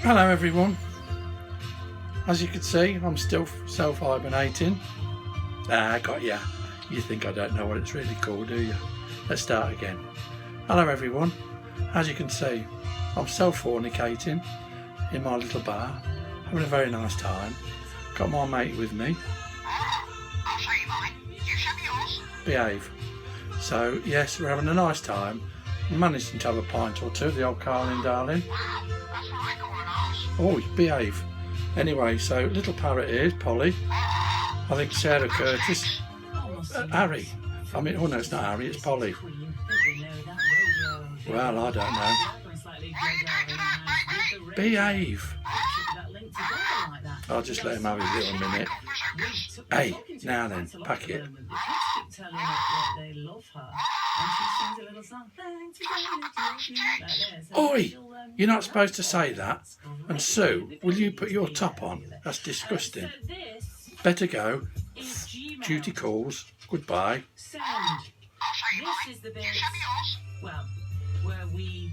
Hello everyone. As you can see, I'm still self-hibernating. I got ya. You think I don't know what it's really called, do you? Let's start again. Hello everyone. As you can see, I'm self-fornicating in my little bar, having a very nice time. Got my mate with me. I'll show you mine. You show me yours. Behave. So yes, we're having a nice time. We managed to have a pint or two of the old Carling darling. Wow, that's what I call an arse. Oh, behave. Anyway, so little Parrot here is Polly. I think Sarah Curtis. Harry. I mean, oh no, it's not Harry, it's Polly. Well, I don't know. Behave. I'll just let him have his little minute. Hey, now then, pack it. Oi! You're not supposed to say that. And Sue, will you put your top on? That's disgusting. Better go. Duty calls. Goodbye. Send. I'll show you This mine. is the You bit, show me yours. well, where we